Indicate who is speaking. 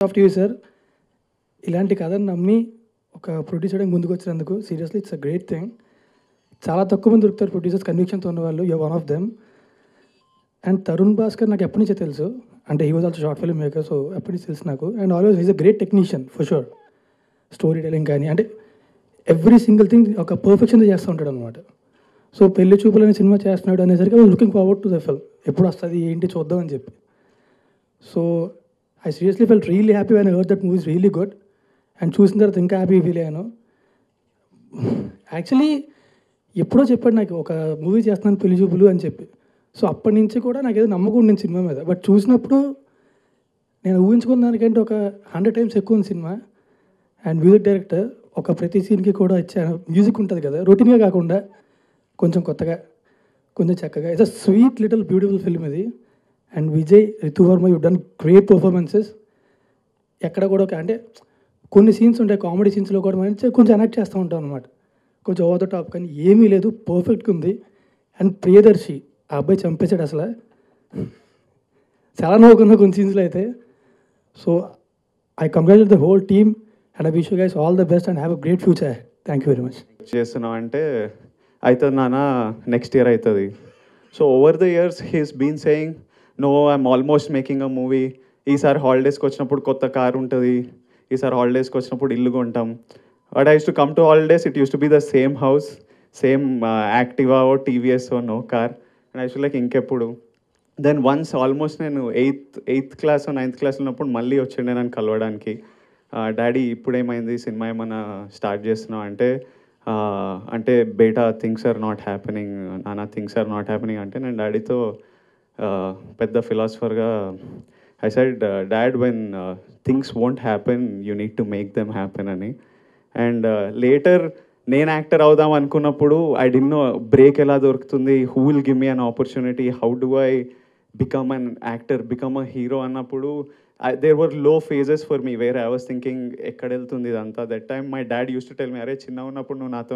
Speaker 1: Of TV sir, ఇలాంటి కథను నమ్మి ఒక ప్రొడ్యూసర్కి ముందుకు వచ్చినందుకు seriously it's a great thing. చాలా తక్కువ మంది దొరుకుతారు ప్రొడ్యూసర్స్ కన్విక్షన్తో ఉన్నవాళ్ళు. You one of them. And Tarun Bhaskar నాకు ఎప్పటి నుంచో తెలుసు, అంటే he was also short film maker, so ఎప్పటి నుంచి తెలుసు నాకు. And always is a great technician for sure. Story telling కానీ, అంటే ఎవ్రీ సింగిల్ థింగ్ ఒక పర్ఫెక్షన్తో చేస్తూ ఉంటాడు అనమాట. సో పెళ్లి చూపులు అనే సినిమా చేస్తున్నాడు అనేసరికి I looking forward to the film, ఎప్పుడు వస్తుంది ఏంటి చూద్దాం అని చెప్పి. So I seriously felt really happy when I heard that movie is really good. And చూసిన తర్వాత ఇంకా హ్యాపీ ఫీల్ అయ్యాను. యాక్చువల్లీ ఎప్పుడో చెప్పాడు నాకు ఒక మూవీ చేస్తున్నాను పెళ్లి చూపులు అని చెప్పి. సో అప్పటి నుంచి కూడా నాకు ఏదో నమ్మకం ఉండింది సినిమా మీద. బట్ చూసినప్పుడు నేను ఊహించుకున్న దానికంటే ఒక 100 times ఎక్కువ ఉంది సినిమా. అండ్ మ్యూజిక్ డైరెక్టర్ ఒక ప్రతి సీన్కి కూడా ఇచ్చాను. మ్యూజిక్ ఉంటుంది కదా, రొటీన్గా కాకుండా కొంచెం కొత్తగా, కొంచెం చక్కగా. It's a sweet little beautiful film ఇది. And Vijay, Ritu Varma, you done great performances. ఎక్కడ కూడా అంటే కొన్ని సీన్స్ ఉంటాయి కామెడీ సీన్స్లో కూడా మంచిగా కొంచెం ఎనెక్ట్ చేస్తూ ఉంటాం అనమాట, కొంచెం ఓవర్ ద టాప్, కానీ ఏమీ లేదు, పర్ఫెక్ట్గా ఉంది. అండ్ ప్రియదర్శి, ఆ అబ్బాయి చంపేశాడు అసలు. చాలా నవ్వుకున్నా కొన్ని సీన్స్లో అయితే. So I congratulate the whole team and I wish you guys all the best and have a great future. Thank you very much.
Speaker 2: చేస్తున్నావు అంటే అవుతుంది నాన్న, నెక్స్ట్ ఇయర్ అవుతుంది. So over the years he's been saying no I'm almost making a movie. ఈసారి హాలిడేస్కి వచ్చినప్పుడు కొత్త car ఉంటుంది, ఈసారి హాలిడేస్కి వచ్చినప్పుడు ఇల్లు కొంటాం. But I uses to come to holidays, it uses to be the same house, same Activa ఓ టీవీఎస్ ఓ no car. And I like ఇంకెప్పుడు. దెన్ వన్స్ ఆల్మోస్ట్ నేను ఎయిత్ క్లాస్ 9th క్లాస్ ఉన్నప్పుడు మళ్ళీ వచ్చిండే నన్ను కలవడానికి. డాడీ ఇప్పుడేమైంది, సినిమా ఏమైనా స్టార్ట్ చేస్తున్నావు అంటే బేటా థింగ్స్ ఆర్ నాట్ హ్యాపెనింగ్, నానా థింగ్స్ ఆర్ నాట్ హ్యాపెనింగ్ అంటే నేను డాడీతో పెద్ద ఫిలాసఫర్గా I said dad when things won't happen you need to make them happen అని. అండ్ లేటర్ నేను యాక్టర్ అవుదాం అనుకున్నప్పుడు ఐ డిడ్ నో బ్రేక్ ఎలా దొరుకుతుంది, who will give me an opportunity, how do I become an actor, become a hero అన్నప్పుడు there were లో phases for me where I was thinking ఎక్కడ వెళ్తుంది ఇదంతా. That time my dad use to tell me, అరే చిన్న ఉన్నప్పుడు నువ్వు నాతో